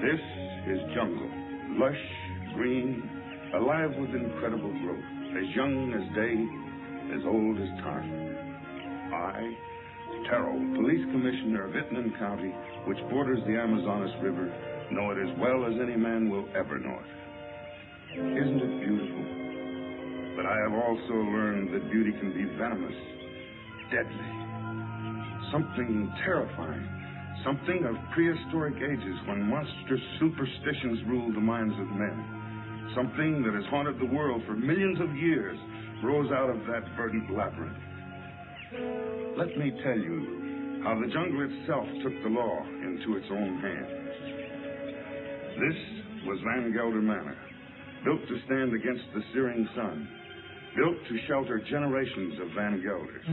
This is jungle, lush, green, alive with incredible growth, as young as day, as old as time. I, Taro, police commissioner of Payton County, which borders the Amazonas River, know it as well as any man will ever know it. Isn't it beautiful? But I have also learned that beauty can be venomous, deadly, something terrifying. Something of prehistoric ages when monstrous superstitions ruled the minds of men. Something that has haunted the world for millions of years rose out of that verdant labyrinth. Let me tell you how the jungle itself took the law into its own hands. This was Van Gelder Manor, built to stand against the searing sun, built to shelter generations of Van Gelders.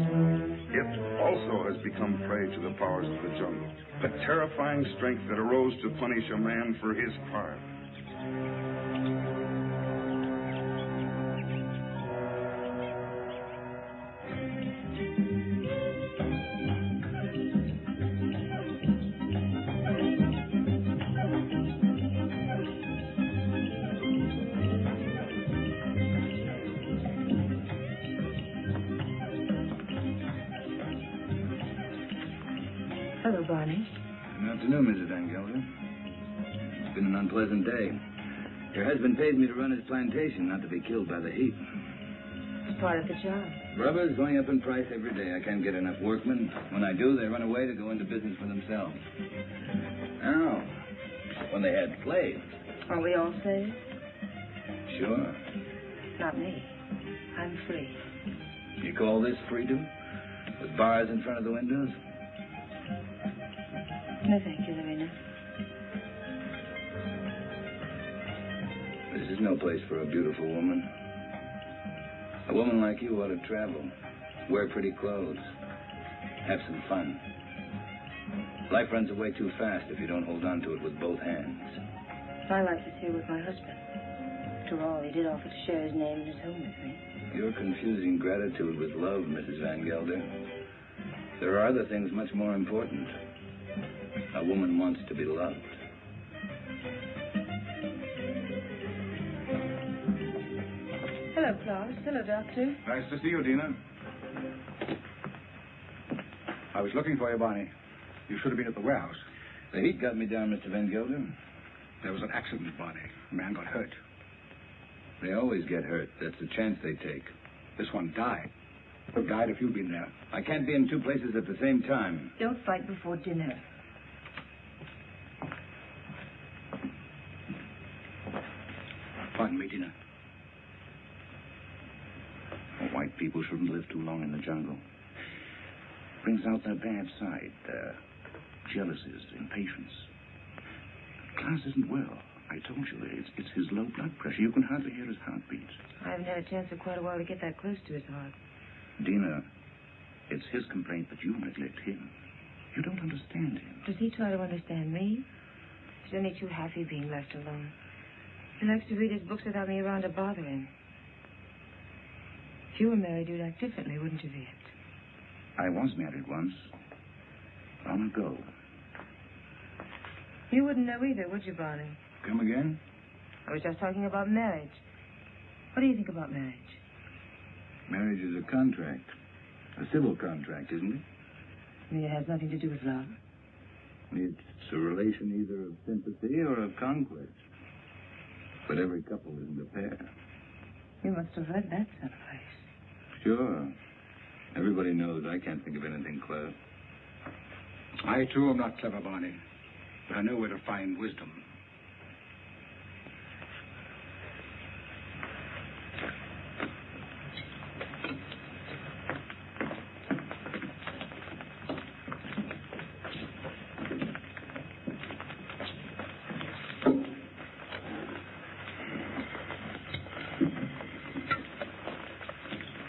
It also has become prey to the powers of the jungle, a terrifying strength that arose to punish a man for his crime. Hello, Barney. Good afternoon, Mrs. Van Gelder. It's been an unpleasant day. Your husband pays me to run his plantation, not to be killed by the heat. It's part of the job. Rubber's going up in price every day. I can't get enough workmen. When I do, they run away to go into business for themselves. Now, when they had slaves. Aren't we all slaves? Sure. Not me. I'm free. You call this freedom? With bars in front of the windows? No, thank you, Larina. This is no place for a beautiful woman. A woman like you ought to travel, wear pretty clothes, have some fun. Life runs away too fast if you don't hold on to it with both hands. My life is here with my husband. After all, he did offer to share his name and his home with me. You're confusing gratitude with love, Mrs. Van Gelder. There are other things much more important. A woman wants to be loved. Hello, Klass. Hello, Doctor. Nice to see you, Dina. I was looking for you, Barney. You should have been at the warehouse. The heat got me down, Mr. Van Gelder. There was an accident, Barney. A man got hurt. They always get hurt. That's the chance they take. This one died. Would have died if you'd been there. I can't be in two places at the same time. Don't fight before dinner. Pardon me, Dina. White people shouldn't live too long in the jungle. Brings out their bad side, their jealousies, impatience. Klass isn't well. I told you, it's his low blood pressure. You can hardly hear his heartbeat. I haven't had a chance for quite a while to get that close to his heart. Dina, it's his complaint that you neglect him. You don't understand him. Does he try to understand me? He's only too happy being left alone. He likes to read his books without me around to bother him. If you were married, you'd act differently, wouldn't you, Viet? I was married once. Long ago. You wouldn't know either, would you, Barney? Come again? I was just talking about marriage. What do you think about marriage? Marriage is a contract. A civil contract, isn't it? I mean, it has nothing to do with love. It's a relation either of sympathy or of conquest. But every couple isn't a pair. You must have read that someplace. Sure. Everybody knows I can't think of anything clever. I, too, am not clever, Barney. But I know where to find wisdom.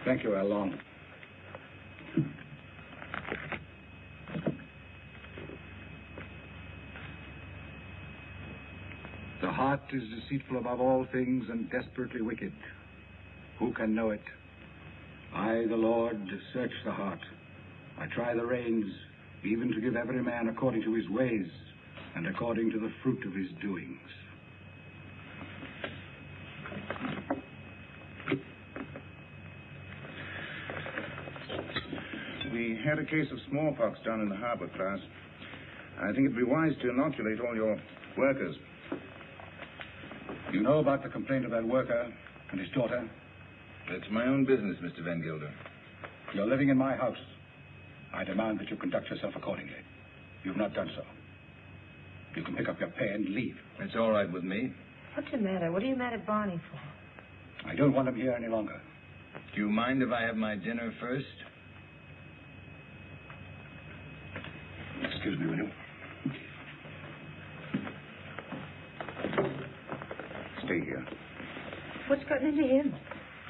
Thank you, Lon. The heart is deceitful above all things and desperately wicked. Who can know it? I, the Lord, search the heart. I try the reins, even to give every man according to his ways, and according to the fruit of his doings. We had a case of smallpox down in the harbor, Klass. I think it'd be wise to inoculate all your workers. You know about the complaint of that worker and his daughter? It's my own business, Mr. Van Gelder. You're living in my house. I demand that you conduct yourself accordingly. You've not done so. You can pick up your pay and leave. It's all right with me. What's the matter? What are you mad at Barney for? I don't want him here any longer. Do you mind if I have my dinner first? Excuse me, will you? Stay here. What's gotten into him?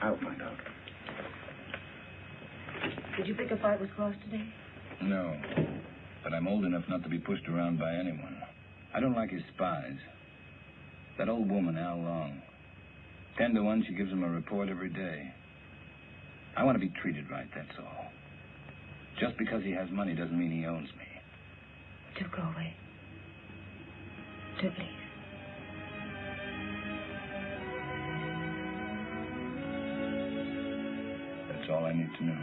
I'll find out. Did you pick a fight with Klass today? No. But I'm old enough not to be pushed around by anyone. I don't like his spies. That old woman, Al Long. 10 to 1, she gives him a report every day. I want to be treated right, that's all. Just because he has money doesn't mean he owns me. Do go away. Do please. That's all I need to know.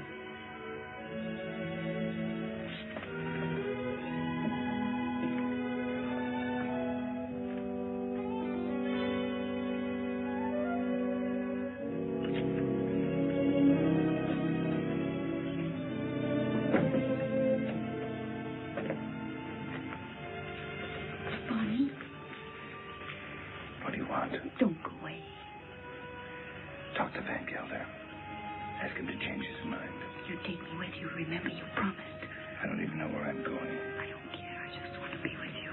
Dr. Van Gelder. Ask him to change his mind. You take me with you. Remember, you promised. I don't even know where I'm going. I don't care. I just want to be with you.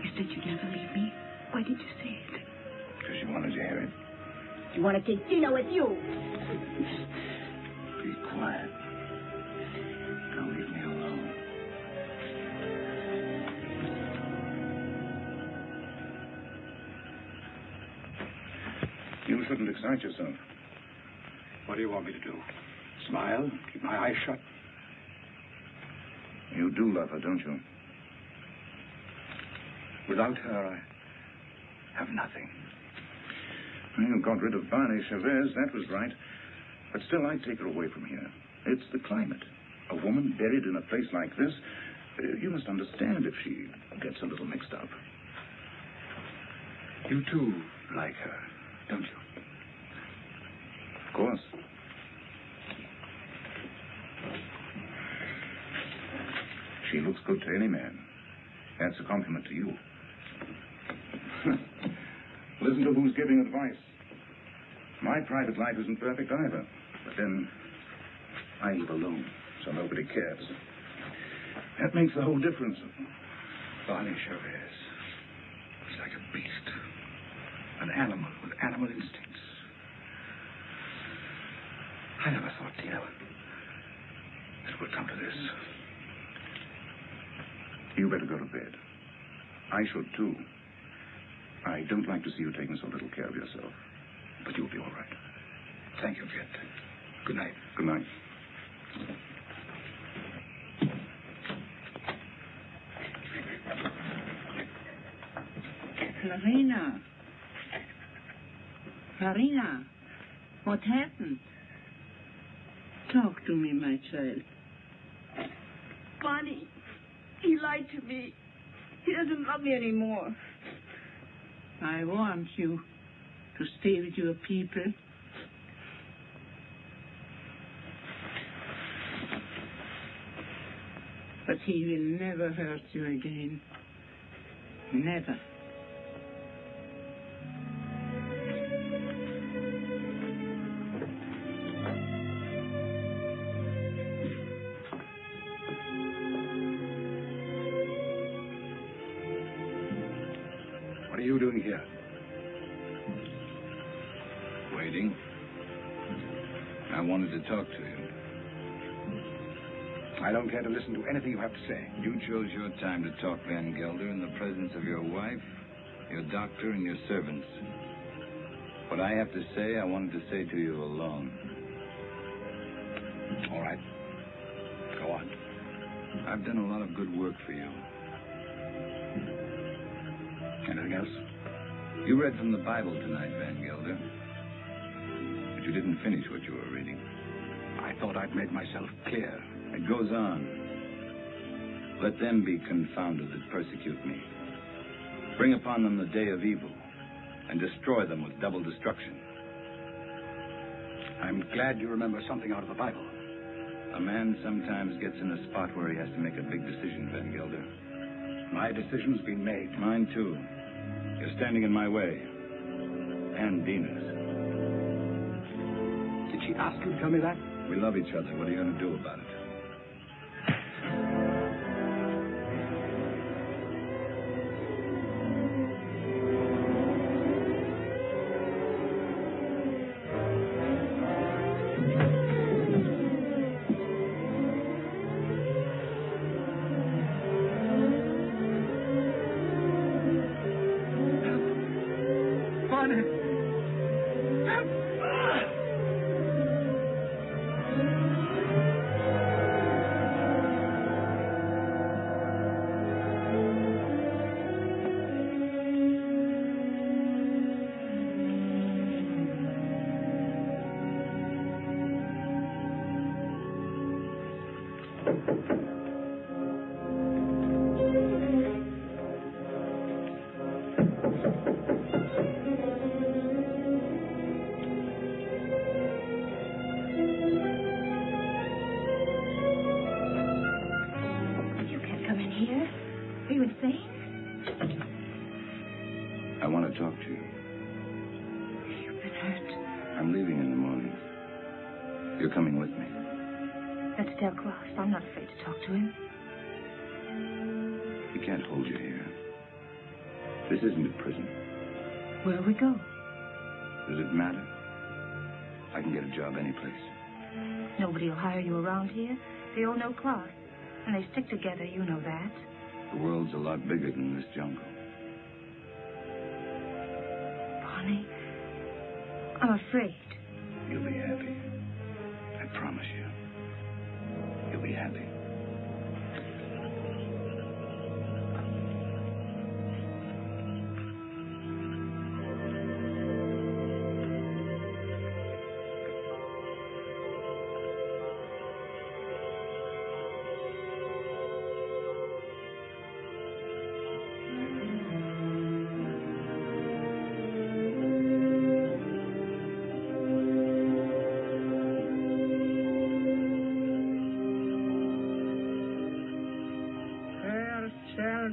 You said you'd never leave me. Why did you say it? Because you wanted to hear it. You want to take Dina with you. Be quiet. Don't leave me alone. You shouldn't excite yourself. What do you want me to do? Smile? Keep my eyes shut? You do love her, don't you? Without her, I have nothing. You got rid of Barney Chavez, that was right. But still, I'd take her away from here. It's the climate. A woman buried in a place like this, you must understand if she gets a little mixed up. You too like her, don't you? Of course. She looks good to any man. That's a compliment to you. Listen to who's giving advice. My private life isn't perfect either. But then, I live alone, so nobody cares. That makes the whole difference. Barney Chavez is like a beast. An animal with animal instincts. I never thought, Dina, it would come to this. You better go to bed. I should, too. I don't like to see you taking so little care of yourself. But you'll be all right. Thank you, Viet. Good night. Good night. Larina. Larina, what happened? Talk to me, my child. Barney, he lied to me. He doesn't love me anymore. I want you to stay with your people. But he will never hurt you again. Never. What are you doing here? Waiting. I wanted to talk to you. I don't care to listen to anything you have to say. You chose your time to talk, Van Gelder, in the presence of your wife, your doctor, and your servants. What I have to say, I wanted to say to you alone. All right. Go on. I've done a lot of good work for you. else? You read from the Bible tonight, Van Gelder. But you didn't finish what you were reading. I thought I'd made myself clear. It goes on. Let them be confounded that persecute me. Bring upon them the day of evil, and destroy them with double destruction. I'm glad you remember something out of the Bible. A man sometimes gets in a spot where he has to make a big decision, Van Gelder. My decision's been made. Mine, too. You're standing in my way. And Dina's. Did she ask you to tell me that? We love each other. What are you going to do about it? Talk to you. You've been hurt. I'm leaving in the morning. You're coming with me. Let's tell Klass. I'm not afraid to talk to him. He can't hold you here. This isn't a prison. Where'll we go? Does it matter? I can get a job any place. Nobody will hire you around here. They all know Klass. And they stick together, you know that. The world's a lot bigger than this jungle. Barney, I'm afraid. You'll be happy. I promise you. You'll be happy.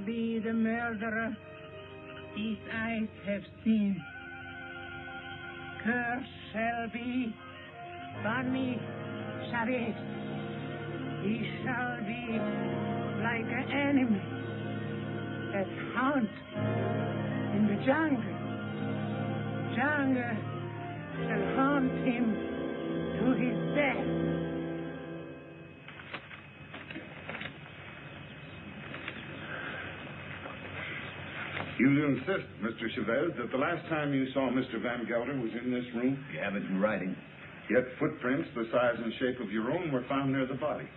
Be the murderer these eyes have seen. Cursed shall be Barney Chavez. He shall be like an enemy that haunt in the jungle. Jungle shall haunt him to his death. You insist, Mr. Chavez, that the last time you saw Mr. Van Gelder was in this room? You have it in writing. Yet footprints the size and shape of your own were found near the body.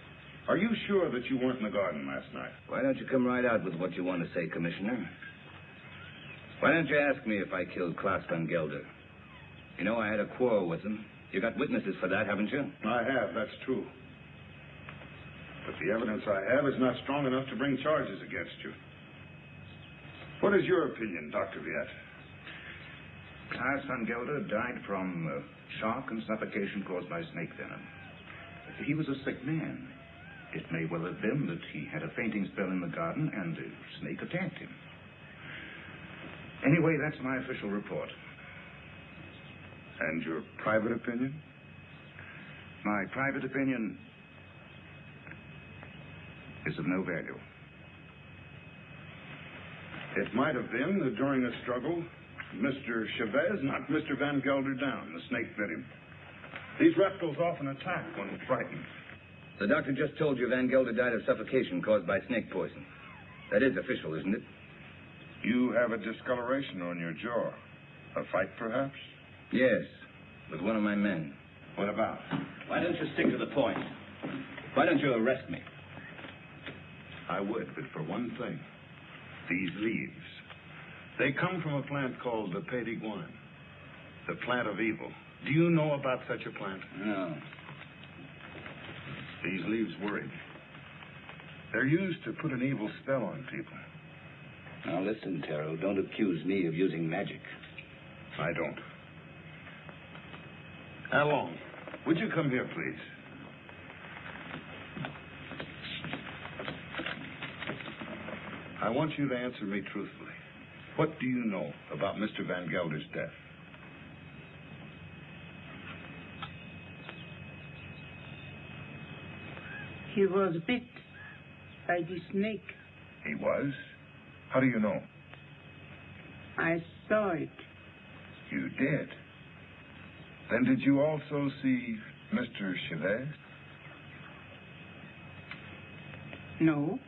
Are you sure that you weren't in the garden last night? Why don't you come right out with what you want to say, Commissioner? Why don't you ask me if I killed Klass Von Gelder? You know I had a quarrel with him. You got witnesses for that, haven't you? I have, that's true. But the evidence I have is not strong enough to bring charges against you. What is your opinion, Dr. Viet? Klass Von Gelder died from shock and suffocation caused by snake venom. He was a sick man. It may well have been that he had a fainting spell in the garden and a snake attacked him. Anyway, that's my official report. And your private opinion? My private opinion is of no value. It might have been that during a struggle, Mr. Chavez knocked Mr. Van Gelder down. The snake bit him. These reptiles often attack when frightened. The doctor just told you Van Gelder died of suffocation caused by snake poison. That is official, isn't it? You have a discoloration on your jaw. A fight, perhaps? Yes, with one of my men. What about? Why don't you stick to the point? Why don't you arrest me? I would, but for one thing. These leaves. They come from a plant called the Payton, the plant of evil. Do you know about such a plant? No. These leaves worry. They're used to put an evil spell on people. Now listen, Taro, don't accuse me of using magic. I don't. Along, would you come here, please? I want you to answer me truthfully. What do you know about Mr. Van Gelder's death? He was bit by the snake. He was? How do you know? I saw it. You did? Then did you also see Mr. Chavez? No.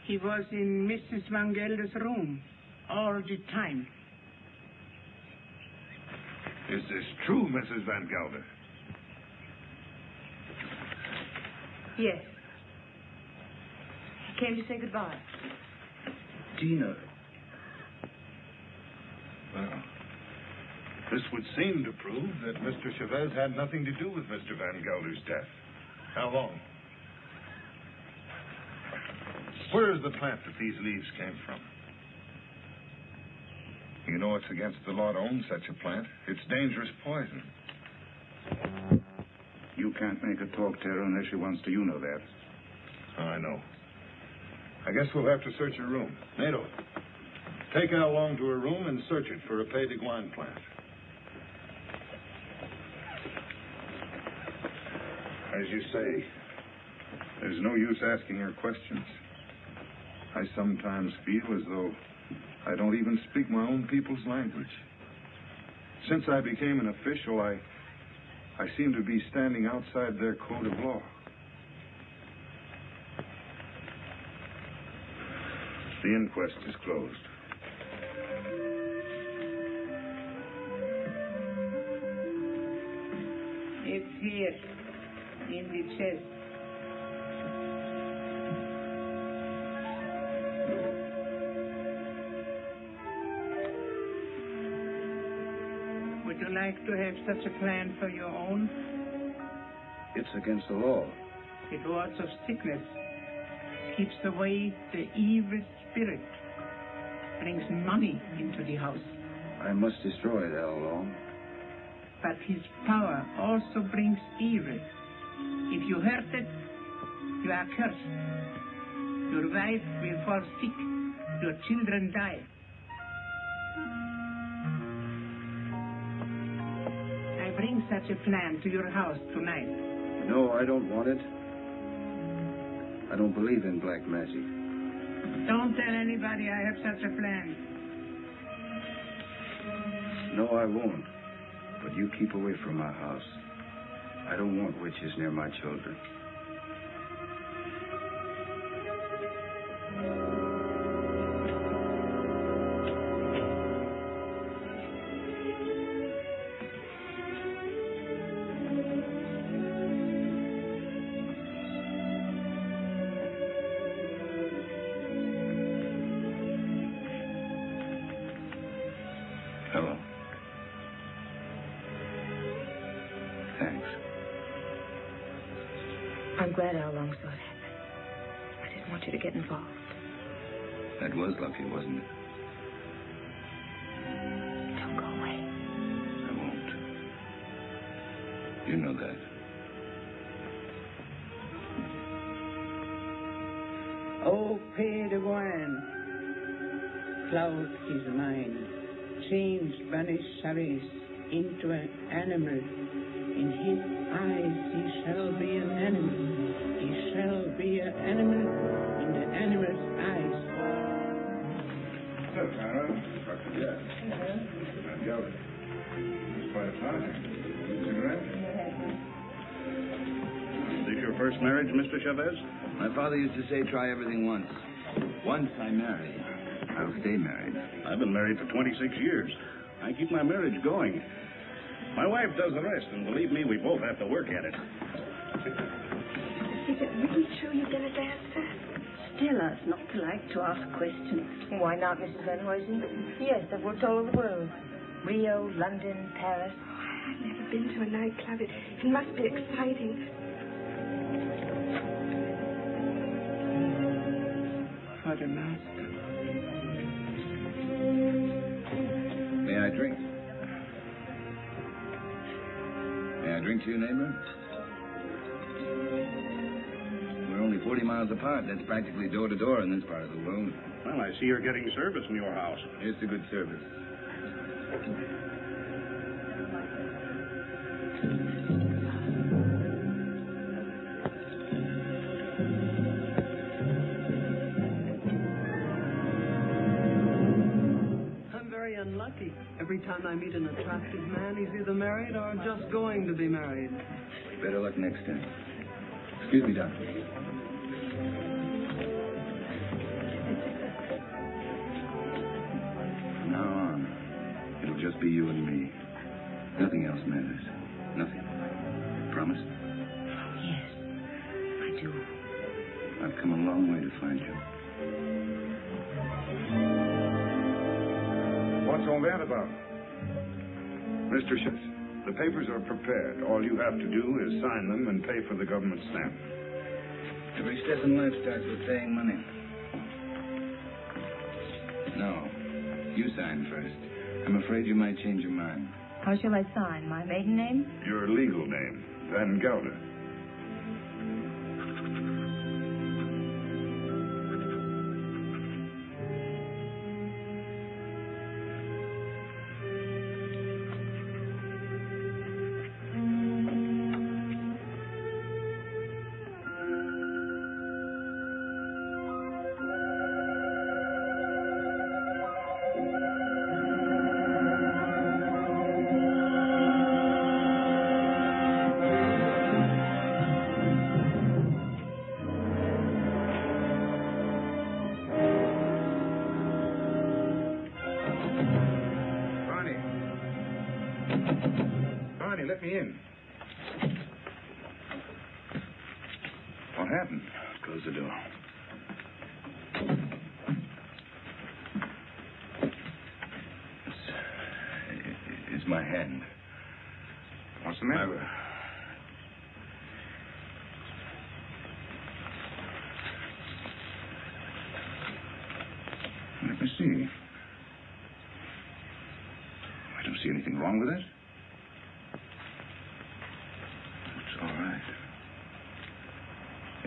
He was in Mrs. Van Gelder's room all the time. Is this true, Mrs. Van Gelder? Yes. He came to say goodbye. Dina. Well, this would seem to prove that Mr. Chavez had nothing to do with Mr. Van Gelder's death. How long? Where is the plant that these leaves came from? You know it's against the law to own such a plant. It's dangerous poison. You can't make her talk, Taro, unless she wants to. You know that. I know. I guess we'll have to search her room. Nato, take Al Long to her room and search it for a Payton plant. As you say, there's no use asking her questions. I sometimes feel as though I don't even speak my own people's language. Since I became an official, I seem to be standing outside their code of law. The inquest is closed. It's here, in the chest. Would you like to have such a plan for your own? It's against the law. It wards of sickness, keeps away the evil spirit, brings money into the house. I must destroy it, Al Long. But his power also brings evil. If you hurt it, you are cursed. Your wife will fall sick. Your children die. I bring such a plan to your house tonight. No, I don't want it. I don't believe in black magic. Don't tell anybody I have such a plan. No, I won't. But you keep away from my house. I don't want witches near my children. Hello. Thanks. I'm glad Al Long saw it happen. I didn't want you to get involved. That was lucky, wasn't it? Don't go away. I won't. You know that. Oh, Payton, cloud his mind, changed Barney Chavez into an animal. In his eyes he shall be an animal. He shall be an animal in the animal's eyes. Hello, Taro. Dr. Viet. Hello. Van Gelder. It's quite a party. Cigarette? Is this your first marriage, Mr. Chavez? My father used to say, try everything once. Once I marry, I'll stay married. I've been married for 26 years. I keep my marriage going. My wife does the rest, and believe me, we both have to work at it. Is it really true you've been a dancer? tell us not to like to ask questions. Why not, Mrs. Van Hoysen? Yes, I've worked all over the world. Rio, London, Paris. I've never been to a nightclub. It must be exciting. For the master. May I drink? May I drink to you, neighbor? We're only 40 miles apart. That's practically door to door in this part of the world. Well, I see you're getting service in your house. It's a good service. I'm very unlucky. Every time I meet an attractive man, he's either married or just going to be married. Better luck next time. Excuse me, Doctor. From now on, it'll just be you and me. Nothing else matters. Nothing. Promise? Yes, I do. I've come a long way to find you. What's all that about? Mr. Schiff, the papers are prepared. All you have to do is sign them and pay for the government stamp. Every step in life starts with paying money. No. You sign first. I'm afraid you might change your mind. How shall I sign? My maiden name? Your legal name, Van Gelder. Let me in. What happened? Close the door. It's my hand. What's the matter? Let me see. I don't see anything wrong with it.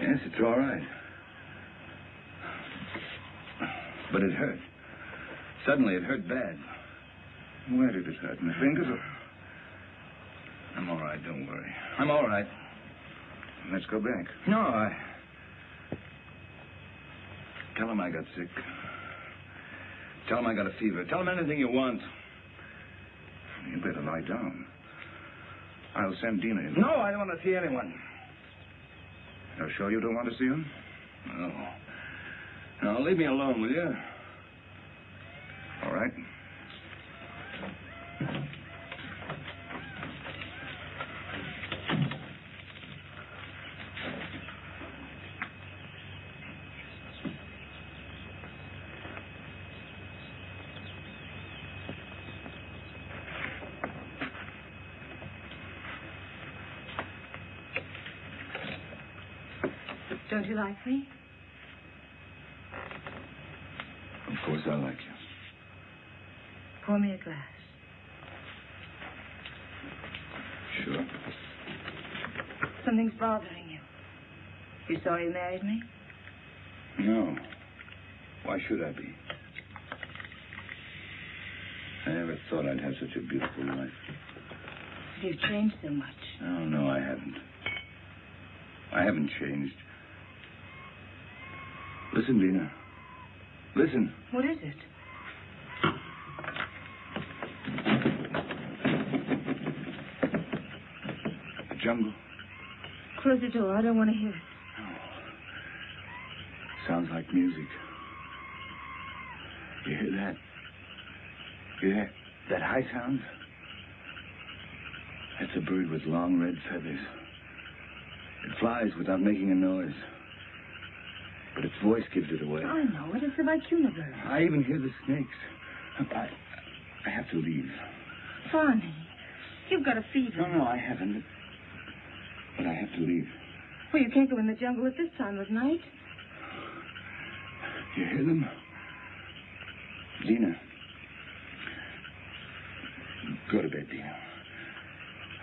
Yes, it's all right. But it hurt. Suddenly, it hurt bad. Where did it hurt? In the fingers or... I'm all right, don't worry. I'm all right. Let's go back. No, Tell him I got sick. Tell him I got a fever. Tell him anything you want. You better lie down. I'll send Dina in. No, I don't want to see anyone. You're sure you don't want to see him? No. No, leave me alone, will you? All right. Don't you like me? Of course I like you. Pour me a glass. Sure. Something's bothering you. You saw you married me? No. Why should I be? I never thought I'd have such a beautiful life. You've changed so much. Oh, no, I haven't. I haven't changed. Listen, Dina. Listen. What is it? The jungle. Close the door. I don't want to hear it. Oh. Sounds like music. You hear that? You hear that high sound? That's a bird with long red feathers. It flies without making a noise. But its voice gives it away. I know it. It's the vicuna bird. I even hear the snakes. I have to leave. Barney, you've got a fever. No, I haven't. But I have to leave. Well, you can't go in the jungle at this time of night. You hear them? Dina. Go to bed, Dina.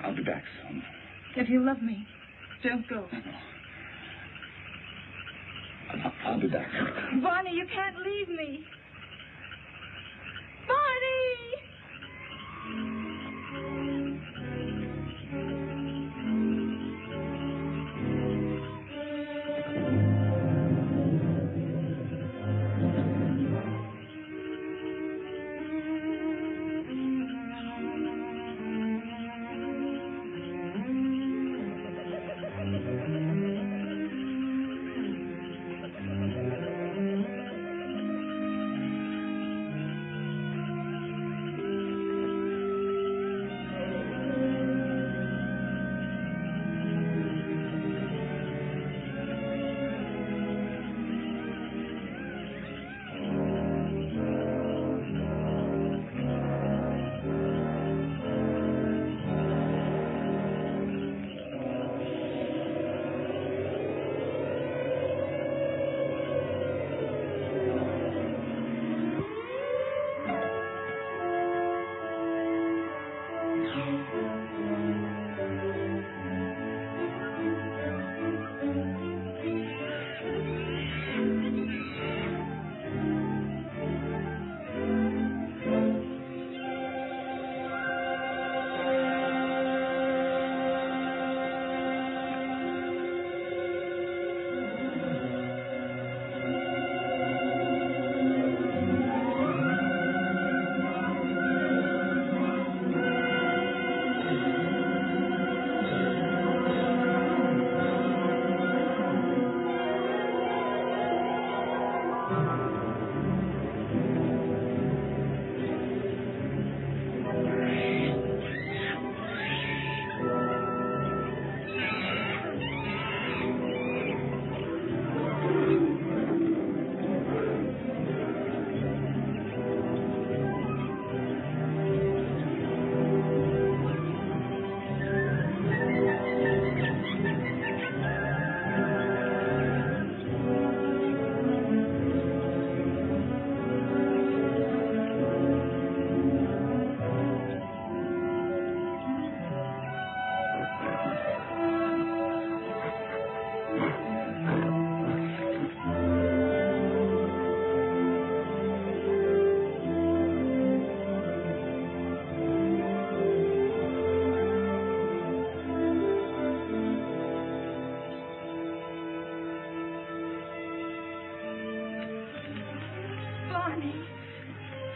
I'll be back soon. If you love me, don't go. I'll be back. Barney, you can't leave me. Barney!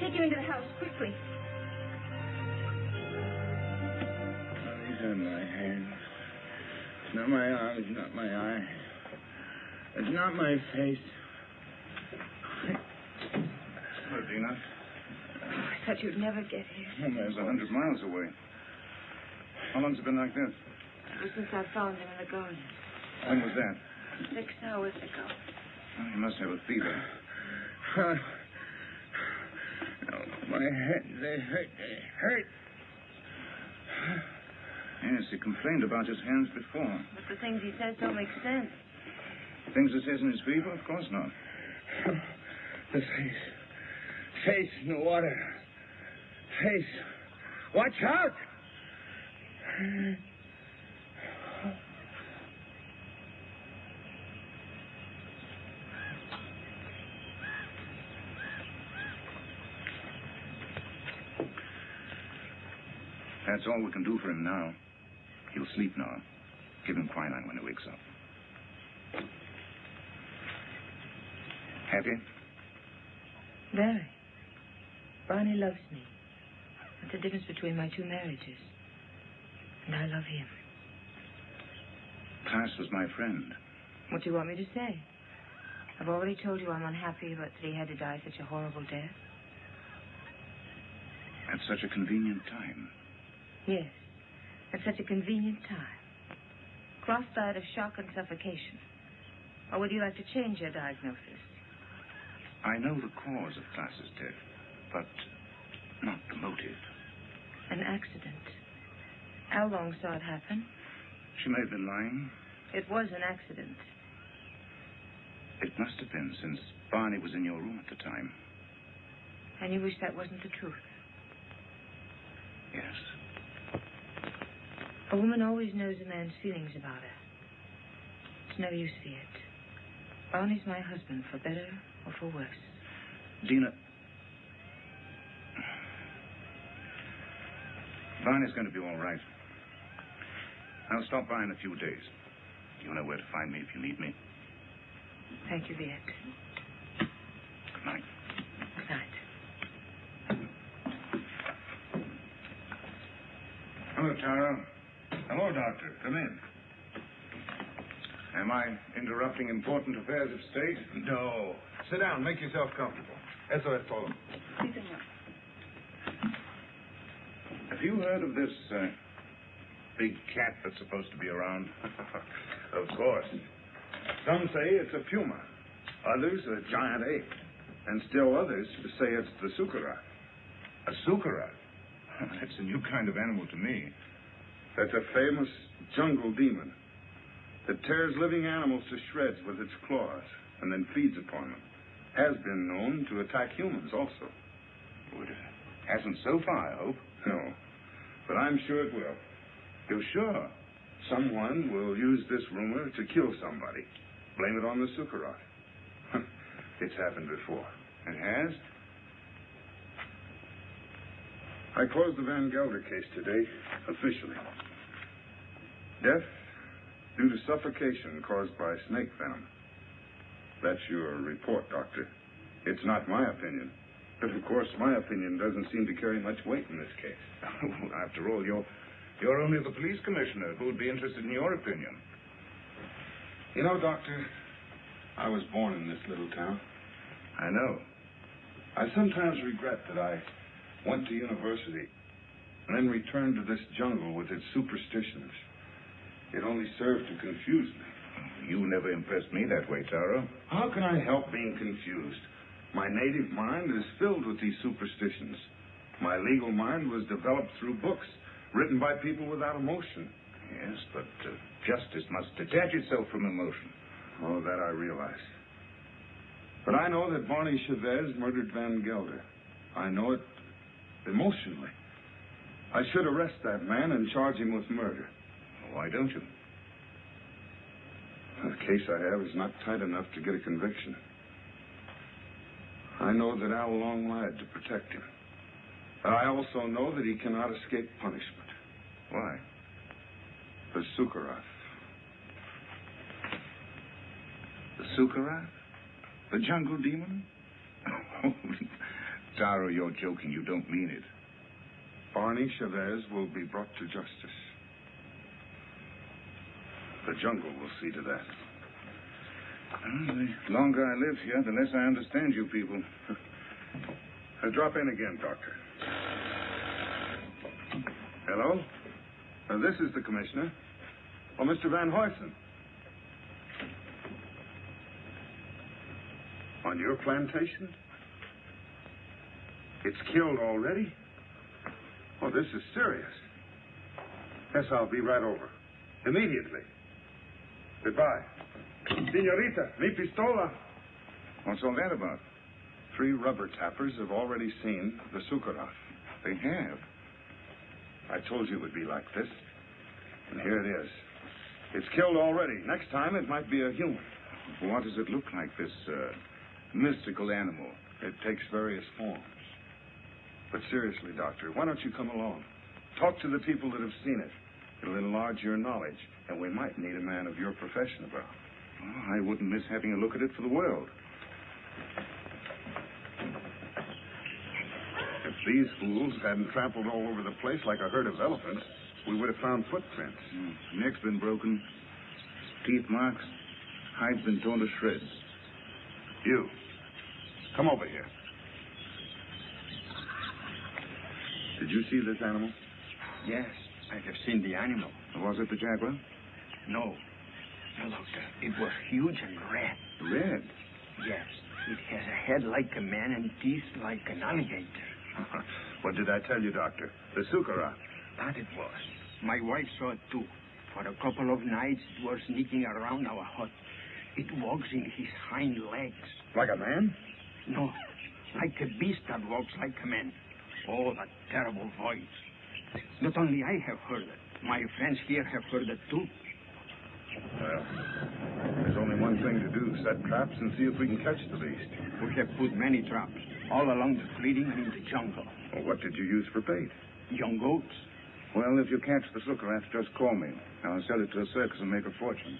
Take you into the house, quickly. These are my hands. It's not my arm. It's not my eye. It's not my face. Hello, Dina. I thought you'd never get here. There's 100 miles away. How long's it been like this? Ever since I found him in the garden. When was that? 6 hours ago. Oh, you must have a fever. Oh, my head, they hurt. Yes, he complained about his hands before. But the things he says don't make sense. Things he says in his fever? Of course not. The face in the water. Face. Watch out! That's all we can do for him now. He'll sleep now. Give him quinine when he wakes up. Happy? Very. Barney loves me. That's the difference between my 2 marriages. And I love him. Klass was my friend. What do you want me to say? I've already told you I'm unhappy about that he had to die such a horrible death. At such a convenient time. Yes, at such a convenient time. Cross-died of shock and suffocation. Or would you like to change your diagnosis? I know the cause of Klass's death, but not the motive. An accident. How long saw it happen? She may have been lying. It was an accident. It must have been, since Barney was in your room at the time. And you wish that wasn't the truth? Yes. A woman always knows a man's feelings about her. It's no use, Viet. Barney's my husband, for better or for worse. Dina... Barney's going to be all right. I'll stop by in a few days. You know where to find me if you need me. Thank you, Viet. Good night. Good night. Hello, Taro. Hello, Doctor. Come in. Am I interrupting important affairs of state? No. Sit down. Make yourself comfortable. Eso es todo. Sí, señor. Have you heard of this big cat that's supposed to be around? Of course. Some say it's a puma. Others a giant ape. And still others say it's the sukara. A sukara? That's a new kind of animal to me. That's a famous jungle demon that tears living animals to shreds with its claws and then feeds upon them. Has been known to attack humans also. Well, it hasn't so far, I hope. No. But I'm sure it will. You're sure? Someone will use this rumor to kill somebody. Blame it on the sukara. It's happened before. It has? I closed the Van Gelder case today, officially. Death due to suffocation caused by snake venom. That's your report, Doctor. It's not my opinion. But, of course, my opinion doesn't seem to carry much weight in this case. After all, you're only the police commissioner who would be interested in your opinion. You know, Doctor, I was born in this little town. I know. I sometimes regret that I went to university and then returned to this jungle with its superstitions. It only served to confuse me. You never impressed me that way, Taro. How can I help being confused? My native mind is filled with these superstitions. My legal mind was developed through books written by people without emotion. Yes, but justice must detach itself from emotion. Oh, that I realize. But I know that Barney Chavez murdered Van Gelder. I know it emotionally. I should arrest that man and charge him with murder. Why don't you? The case I have is not tight enough to get a conviction. I know that Al Long lied to protect him. But I also know that he cannot escape punishment. Why? The sukara. The sukara? The jungle demon? Taro, you're joking. You don't mean it. Barney Chavez will be brought to justice. The jungle will see to that. Well, the longer I live here, the less I understand you people. Drop in again, Doctor. Hello? This is the commissioner. Oh, Mr. Van Huysen. On your plantation? It's killed already? Oh, this is serious. Yes, I'll be right over. Immediately. Goodbye. Senorita, mi pistola. What's all that about? 3 rubber tappers have already seen the sukara. They have? I told you it would be like this. And here it is. It's killed already. Next time, it might be a human. What does it look like, this mystical animal? It takes various forms. But seriously, Doctor, why don't you come along? Talk to the people that have seen it. It'll enlarge your knowledge, and we might need a man of your profession about. Oh, I wouldn't miss having a look at it for the world. If these fools hadn't trampled all over the place like a herd of elephants, we would have found footprints. Neck's been broken, teeth marks, hide's been torn to shreds. You, come over here. Did you see this animal? Yes, I have seen the animal. Was it the jaguar? No, Now, Doctor, it was huge and red. Red? Yes. It has a head like a man and teeth like an alligator. What did I tell you, Doctor? The sukara. That it was. My wife saw it too. For a couple of nights, it was sneaking around our hut. It walks in his hind legs. Like a man? No, like a beast that walks like a man. Oh, that terrible voice. Not only I have heard it, my friends here have heard it too. Well, there's only one thing to do. Set traps and see if we can catch the beast. We have put many traps, all along the clearing and in the jungle. Well, what did you use for bait? Young goats. Well, if you catch the sukara, just call me. I'll sell it to a circus and make a fortune.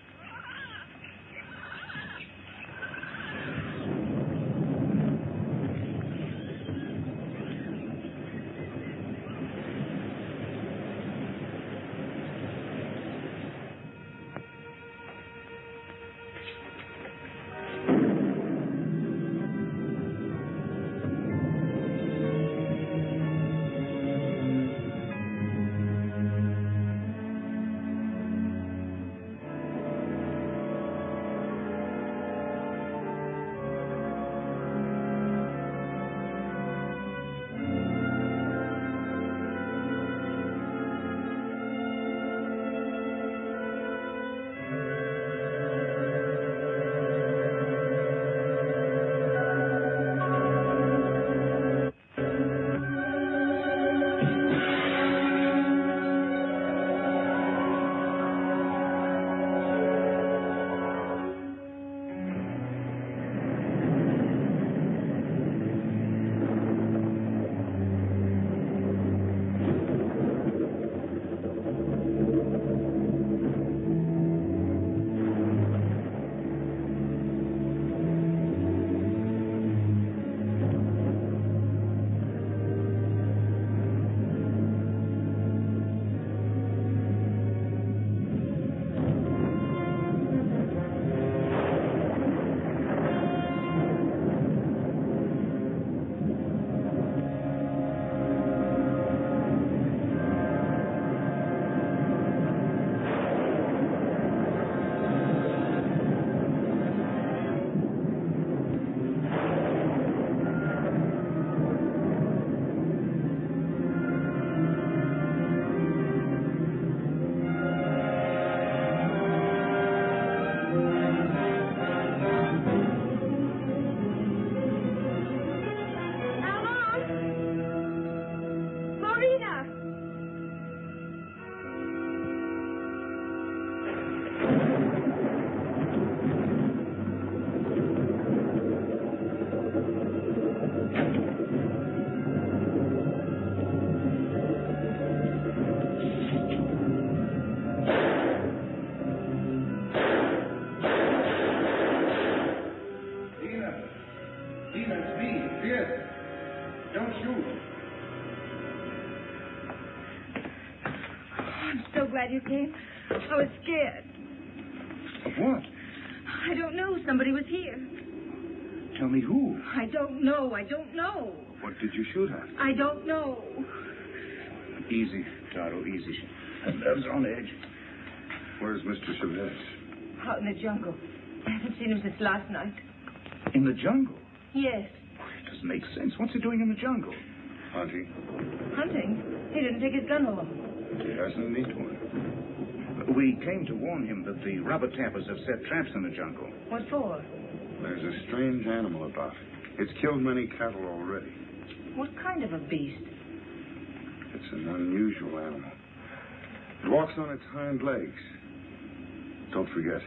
Glad you came. I was scared. Of what? I don't know. Somebody was here. Tell me who. I don't know. What did you shoot at? I don't know. Easy, Taro, easy. Her nerves are on edge. Where's Mr. Chavez? Out in the jungle. I haven't seen him since last night. In the jungle? Yes. It doesn't make sense. What's he doing in the jungle? Hunting. Hunting? He didn't take his gun along. He hasn't need one. We came to warn him that the rubber tappers have set traps in the jungle. What for? There's a strange animal about. It's killed many cattle already. What kind of a beast? It's an unusual animal. It walks on its hind legs. Don't forget.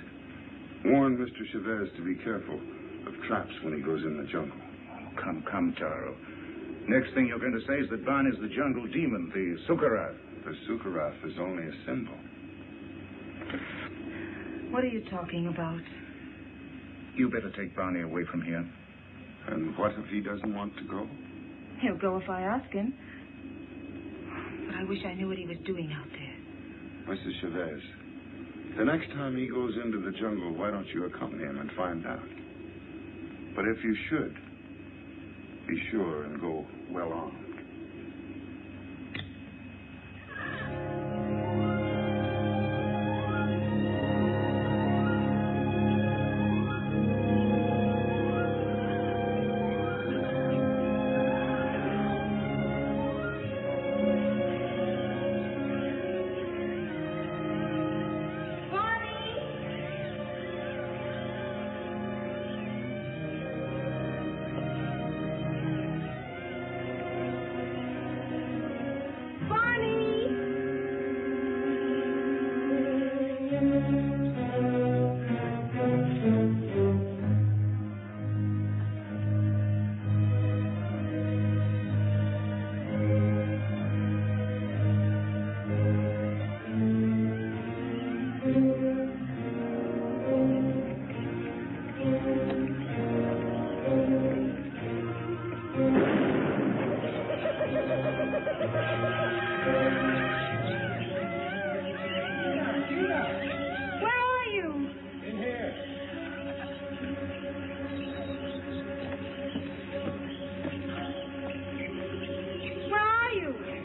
Warn Mr. Chavez to be careful of traps when he goes in the jungle. Oh, come, Taro. Next thing you're going to say is that Barney's the jungle demon, the sukara. The sukara is only a symbol. What are you talking about? You better take Barney away from here. And what if he doesn't want to go? He'll go if I ask him. But I wish I knew what he was doing out there. Mrs. Chavez, the next time he goes into the jungle, why don't you accompany him and find out? But if you should, be sure and go well armed.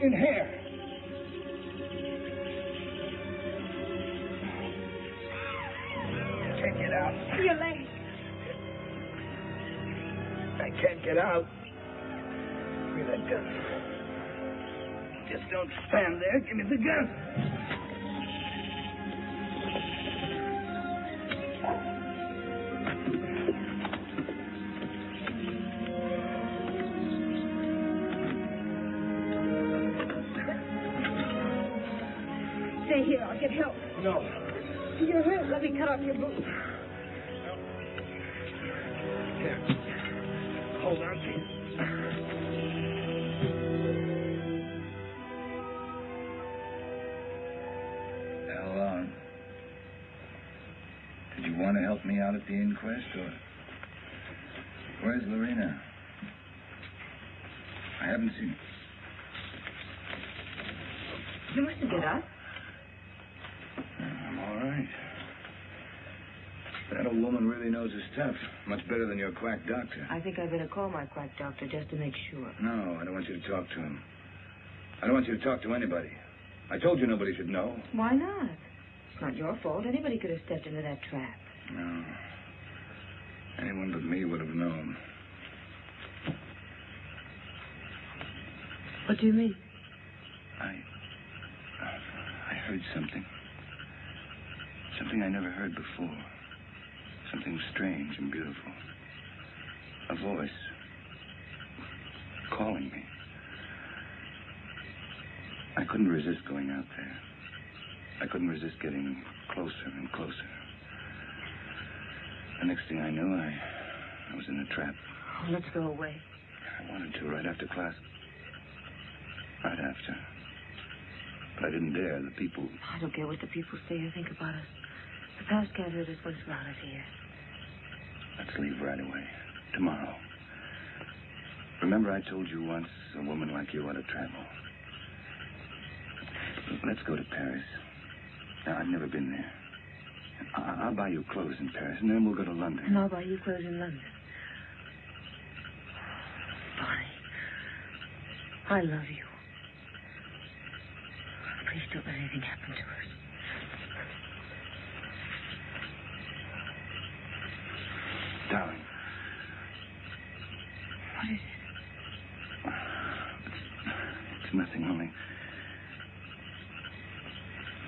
in here. I can't get out. Your leg. I can't get out. Give me that gun. Just don't stand there. Give me the gun. Stay here. I'll get help. No. You're hurt. Let me cut off your boot. Here. Hold on. Well, did you want to help me out at the inquest, or where's Larina? I haven't seen her. You mustn't get up. I'm all right. That old woman really knows her stuff. Much better than your quack doctor. I think I better call my quack doctor just to make sure. No, I don't want you to talk to him. I don't want you to talk to anybody. I told you nobody should know. Why not? It's not your fault. Anybody could have stepped into that trap. No. Anyone but me would have known. What do you mean? I heard something. Something I never heard before. Something strange and beautiful. A voice calling me. I couldn't resist going out there. I couldn't resist getting closer and closer. The next thing I knew, I was in a trap. Oh, let's go away. I wanted to right after class. Right after. But I didn't dare. The people... I don't care what the people say or think about us. The past can't hurt us once we're out of here. Let's leave right away. Tomorrow. Remember I told you once a woman like you ought to travel. Let's go to Paris. Now, I've never been there. I'll buy you clothes in Paris, and then we'll go to London. And I'll buy you clothes in London. Barney, I love you. Please don't let anything happen to us. Darling. What is it? It's nothing, only...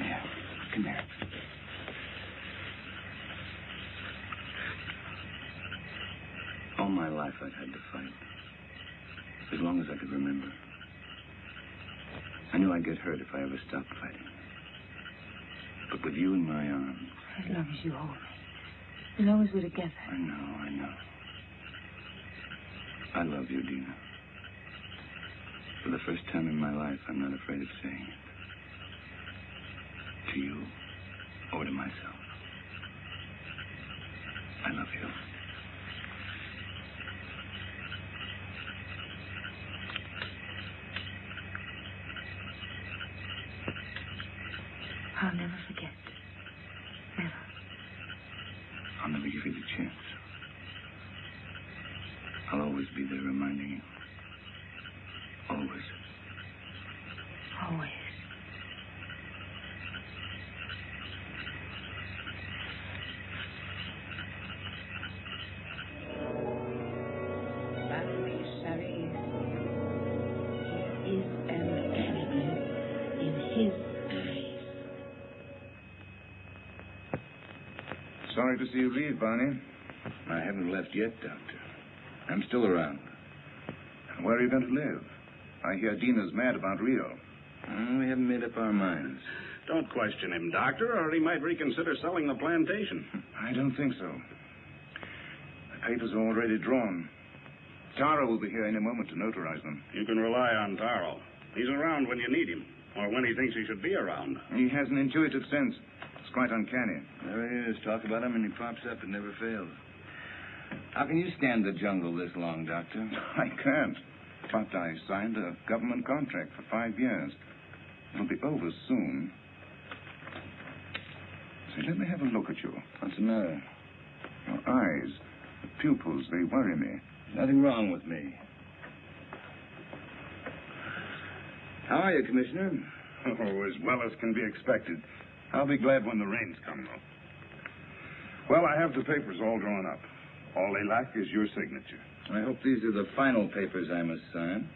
Yeah, come here. All my life I've had to fight. As long as I could remember. I knew I'd get hurt if I ever stopped fighting. But with you in my arms... As long as you hold me. As long as we're together. I know. I love you, Dina. For the first time in my life, I'm not afraid of saying it. To you or to myself. I love you. I'll never forget. Never. I'll never give you the chance. I'll always be there reminding you. Always. Always. Barney Chavez is an animal in his eyes. Sorry to see you leave, Barney. I haven't left yet, Doctor. I'm still around. Where are you going to live? I hear Dina's mad about Rio. We haven't made up our minds. Don't question him, Doctor, or he might reconsider selling the plantation. I don't think so. The papers are already drawn. Taro will be here any moment to notarize them. You can rely on Taro. He's around when you need him, or when he thinks he should be around. He has an intuitive sense. It's quite uncanny. There he is. Talk about him and he pops up. It never fails. How can you stand the jungle this long, Doctor? I can't. But I signed a government contract for 5 years. It'll be over soon. Say, let me have a look at you. What's the matter? Your eyes, the pupils, they worry me. Nothing wrong with me. How are you, Commissioner? Oh, as well as can be expected. I'll be glad when the rains come, though. Well, I have the papers all drawn up. All they lack is your signature. I hope these are the final papers I must sign.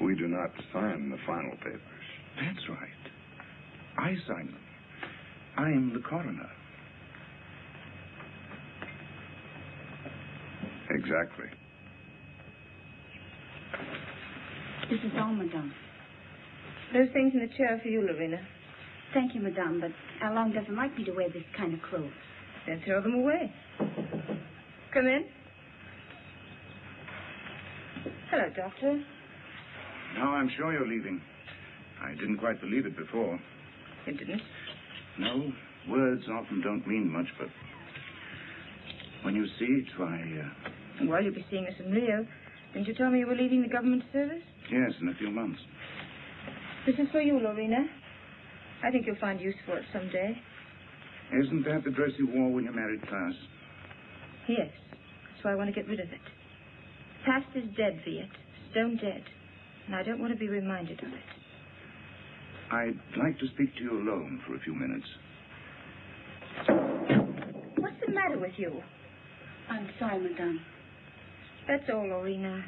We do not sign the final papers. That's right. I sign them. I'm the coroner. Exactly. This is all, madame. Those things in the chair are for you, Larina. Thank you, madame, but Alon doesn't like me to wear this kind of clothes. Then throw them away. Come in. Hello, Doctor. Now I'm sure you're leaving. I didn't quite believe it before. You didn't? No, words often don't mean much, but when you see it, why, Well, you'll be seeing us in Rio. Didn't you tell me you were leaving the government service? yes, in a few months. This is for you, Larina. I think you'll find use for it someday. Isn't that the dress you wore when you married Klass? Yes. So I want to get rid of it. Past is dead, Viet. Stone dead. And I don't want to be reminded of it. I'd like to speak to you alone for a few minutes. What's the matter with you? I'm sorry, madame. That's all, Larina.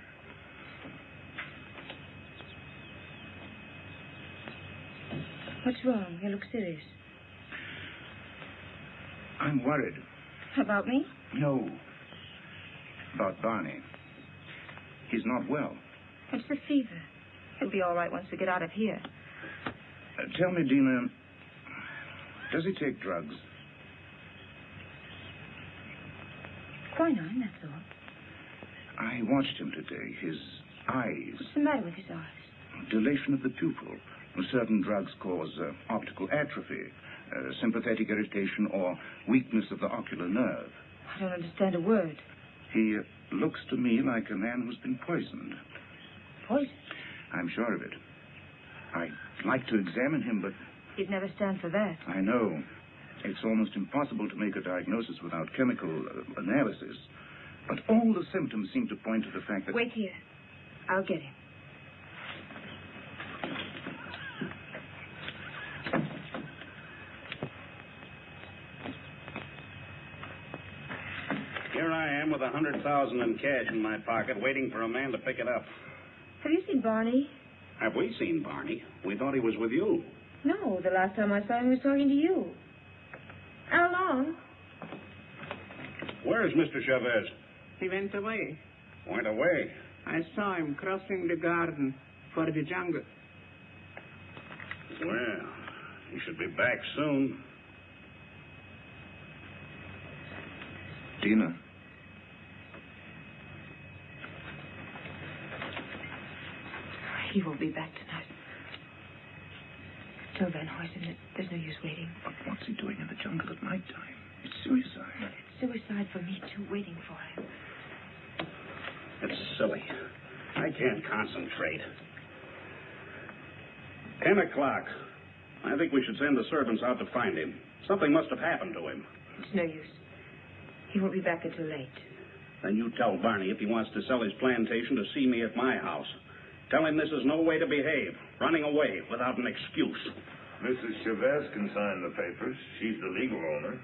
What's wrong? You look serious. I'm worried. About me? No. About Barney. He's not well. It's the fever. He'll be all right once we get out of here. Tell me, Dina, does he take drugs? Quinine, that's all. I watched him today. His eyes. What's the matter with his eyes? Dilation of the pupil. Certain drugs cause optical atrophy, sympathetic irritation, or weakness of the ocular nerve. I don't understand a word. He looks to me like a man who's been poisoned. Poison? I'm sure of it. I'd like to examine him, but... He'd never stand for that. I know. It's almost impossible to make a diagnosis without chemical analysis. But all the symptoms seem to point to the fact that... Wait here. I'll get him. Here I am with $100,000 in cash in my pocket, waiting for a man to pick it up. Have you seen Barney? Have we seen Barney? We thought he was with you. No, the last time I saw him, he was talking to you. How long? Where's Mr. Chavez? He went away. Went away. I saw him crossing the garden for the jungle. Well, he should be back soon. Dina. He won't be back tonight. Tell Van Huysen that there's no use waiting. But what's he doing in the jungle at night time? It's suicide. It's suicide for me, too, waiting for him. It's silly. I can't concentrate. 10 o'clock. I think we should send the servants out to find him. Something must have happened to him. It's no use. He won't be back until late. Then you tell Barney if he wants to sell his plantation to see me at my house. Tell him this is no way to behave. Running away without an excuse. Mrs. Chavez can sign the papers. She's the legal owner.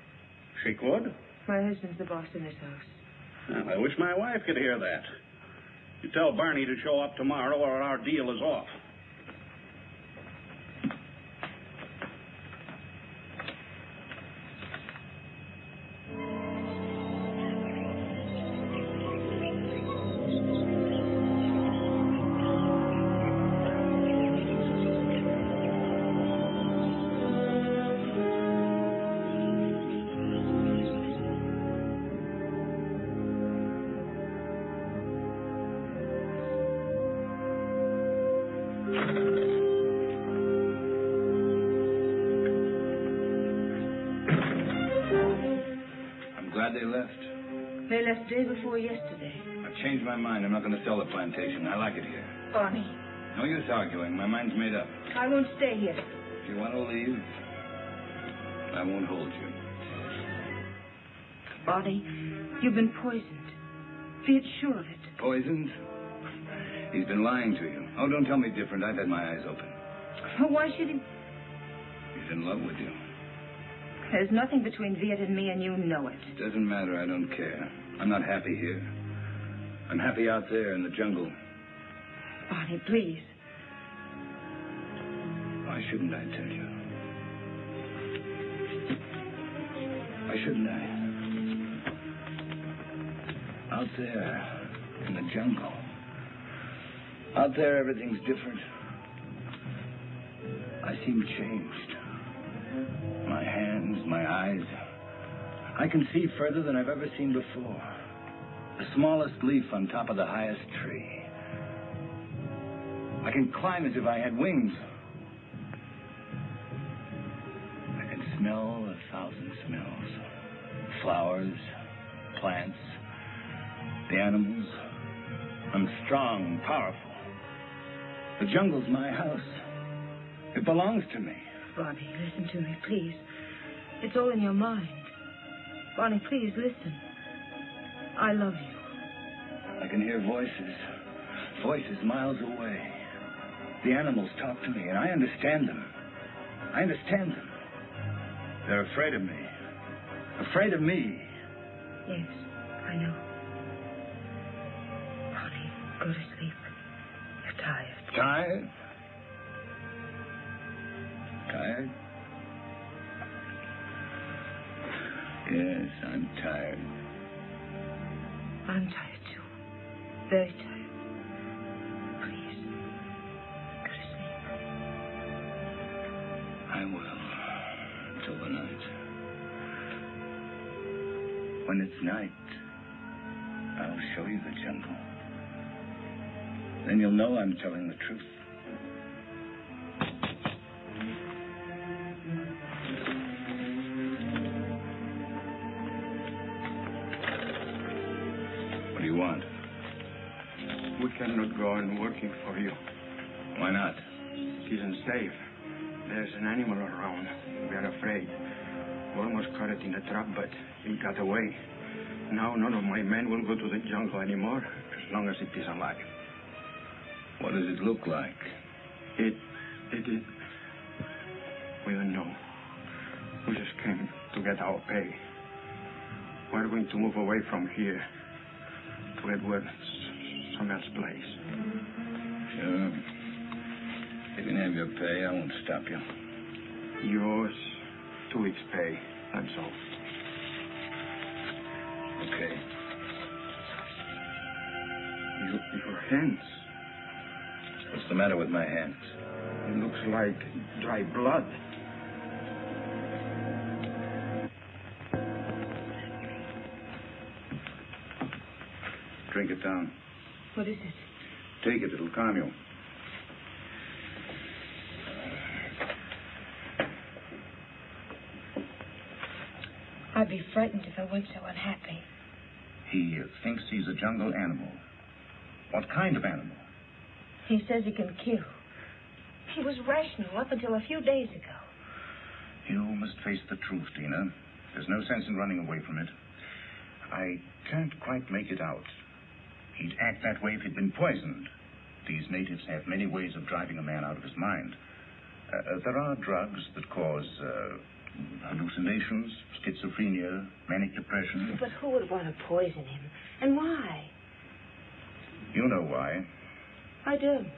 She could? My husband's the boss in this house. Well, I wish my wife could hear that. You tell Barney to show up tomorrow or our deal is off. They left. They left day before yesterday. I've changed my mind. I'm not going to sell the plantation. I like it here. Barney. No use arguing. My mind's made up. I won't stay here. If you want to leave, I won't hold you. Barney, you've been poisoned. Be sure of it. Poisoned? He's been lying to you. Oh, don't tell me different. I've had my eyes open. Well, why should he? He's in love with you. There's nothing between Viet and me, and you know it. Doesn't matter. I don't care. I'm not happy here. I'm happy out there in the jungle. Barney, please. Why shouldn't I tell you? Why shouldn't I? Out there in the jungle. Out there, everything's different. I seem changed. My hands, my eyes. I can see further than I've ever seen before. The smallest leaf on top of the highest tree. I can climb as if I had wings. I can smell 1,000 smells. Flowers, plants, the animals. I'm strong, powerful. The jungle's my house. It belongs to me. Barney, listen to me, please. It's all in your mind. Barney, please, listen. I love you. I can hear voices. Voices miles away. The animals talk to me, and I understand them. I understand them. They're afraid of me. Afraid of me. Yes, I know. Barney, go to sleep. You're tired. Tired? Tired? Yes, I'm tired. I'm tired, too. Very tired. Please, go to sleep. I will. Until the night. When it's night, I'll show you the jungle. Then you'll know I'm telling the truth. What do you want? We cannot go on working for you. Why not? It isn't safe. There's an animal around. We are afraid. We almost caught it in the trap, but it got away. Now none of my men will go to the jungle anymore, as long as it is alive. What does it look like? It is... We don't know. We just came to get our pay. We're going to move away from here to Edward, some else place. Sure. You can have your pay. I won't stop you. Yours, 2 weeks' pay. That's all. Okay. Your hands. What's the matter with my hands? It looks like dry blood. Drink it down. What is it? Take it. It'll calm you. I'd be frightened if I weren't so unhappy. He thinks he's a jungle animal. What kind of animal? He says he can kill. He was rational up until a few days ago. You must face the truth, Dina. There's no sense in running away from it. I can't quite make it out. He'd act that way if he'd been poisoned. These natives have many ways of driving a man out of his mind. There are drugs that cause hallucinations, schizophrenia, manic depression. But who would want to poison him? And why? You know why. I don't.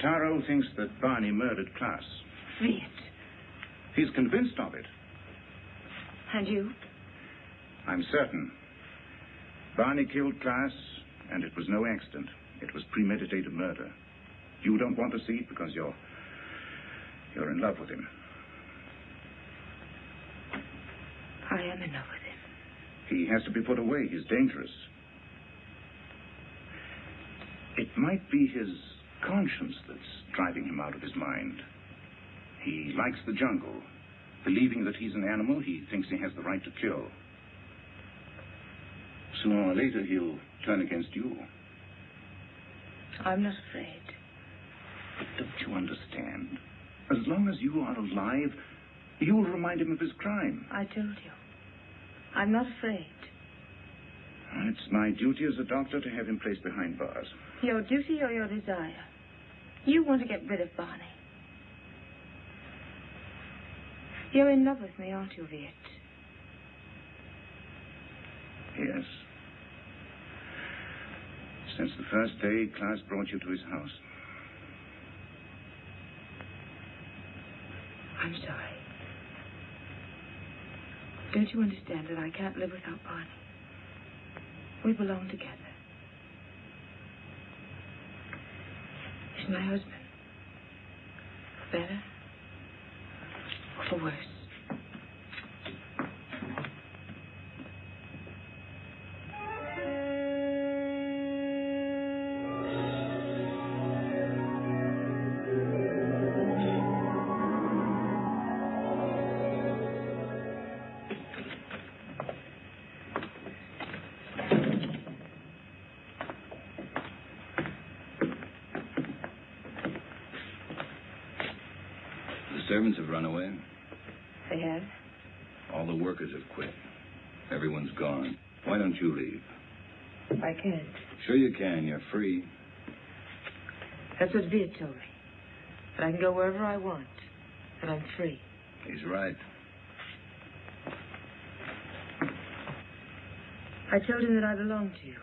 Taro thinks that Barney murdered Klass. Viet. He's convinced of it. And you? I'm certain. Barney killed Klass, and it was no accident. It was premeditated murder. You don't want to see it because you're in love with him. I am in love with him. He has to be put away. He's dangerous. It might be his conscience that's driving him out of his mind. He likes the jungle. Believing that he's an animal, he thinks he has the right to kill. Sooner or later, he'll turn against you. I'm not afraid. But don't you understand? As long as you are alive, you'll remind him of his crime. I told you. I'm not afraid. It's my duty as a doctor to have him placed behind bars. Your duty or your desire? You want to get rid of Barney. You're in love with me, aren't you, Viet? Yes. Since the first day Klass brought you to his house. I'm sorry. Don't you understand that I can't live without Barney? We belong together. He's my husband. For better or for worse. Servants have run away. They have? All the workers have quit. Everyone's gone. Why don't you leave? I can't. Sure you can. You're free. That's what Viet told me. That I can go wherever I want. That I'm free. He's right. I told him that I belonged to you.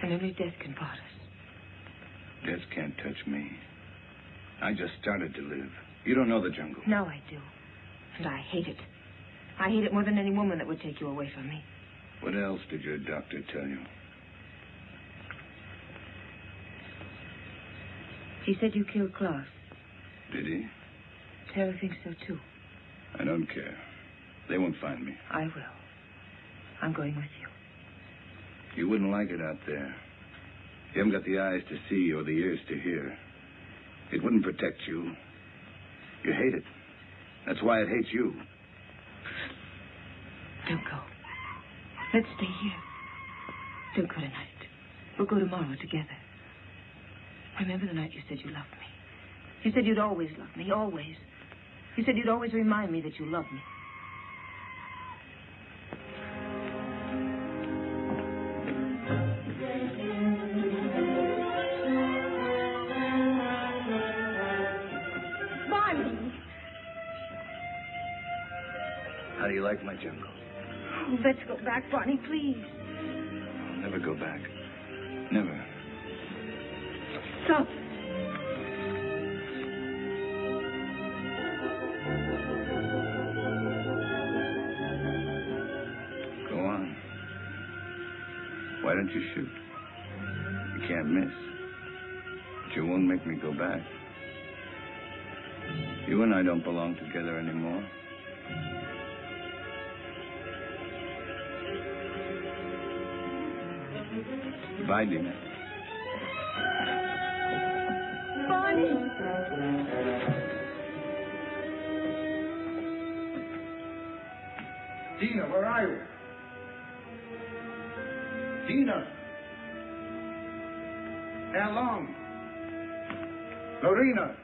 And only death can part us. Death can't touch me. I just started to live. You don't know the jungle. Now I do. And I hate it. I hate it more than any woman that would take you away from me. What else did your doctor tell you? He said you killed Klass. Did he? Taro thinks so, too. I don't care. They won't find me. I will. I'm going with you. You wouldn't like it out there. You haven't got the eyes to see or the ears to hear. It wouldn't protect you. You hate it. That's why it hates you. Don't go. Let's stay here. Don't go tonight. We'll go tomorrow together. Remember the night you said you loved me. You said you'd always love me, always. You said you'd always remind me that you loved me. How do you like my jungle? Oh, let's go back, Barney, please. I'll never go back. Never. Stop. Go on. Why don't you shoot? You can't miss. But you won't make me go back. You and I don't belong together anymore. Goodbye, Dina. Barney! Dina, where are you? Dina! How long? Larina!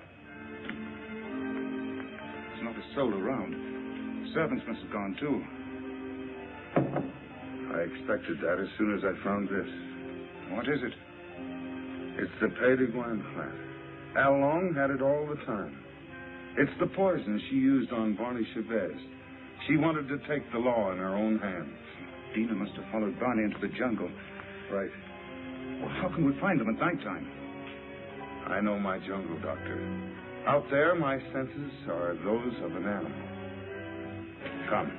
There's not a soul around. Servants must have gone, too. I expected that as soon as I found this. What is it? It's the Payton plant. Al Long had it all the time. It's the poison she used on Barney Chavez. She wanted to take the law in her own hands. Dina must have followed Barney into the jungle. Right. Well, how can we find them at nighttime? I know my jungle, Doctor. Out there, my senses are those of an animal. Come.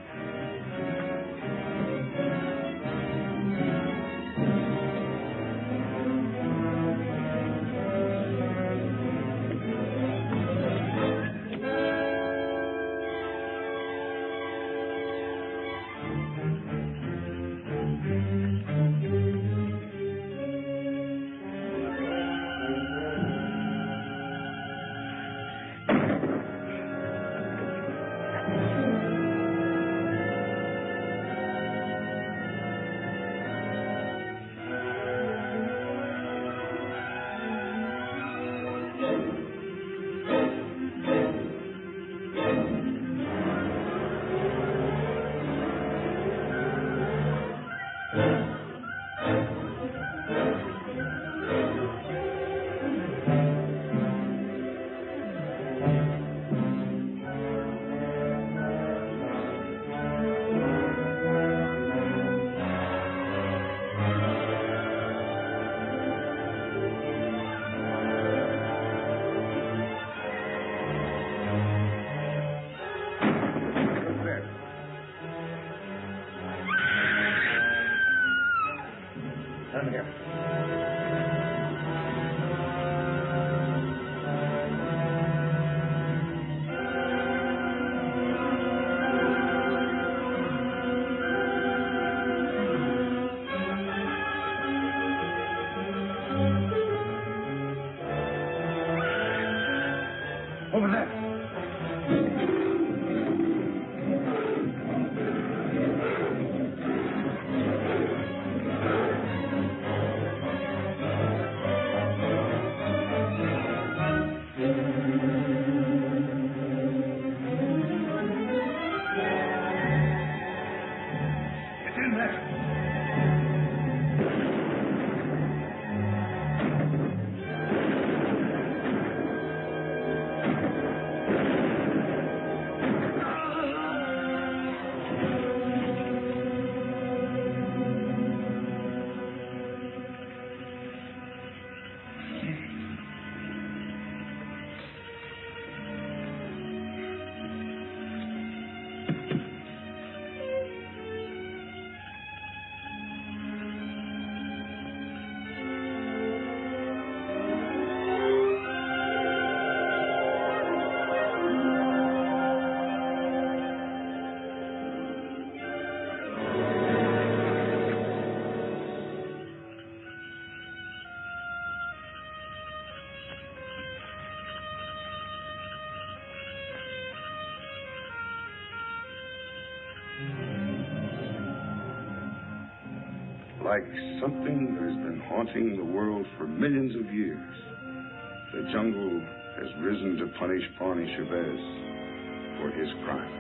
Over there. It's in there. Like something that has been haunting the world for millions of years, the jungle has risen to punish Barney Chavez for his crime.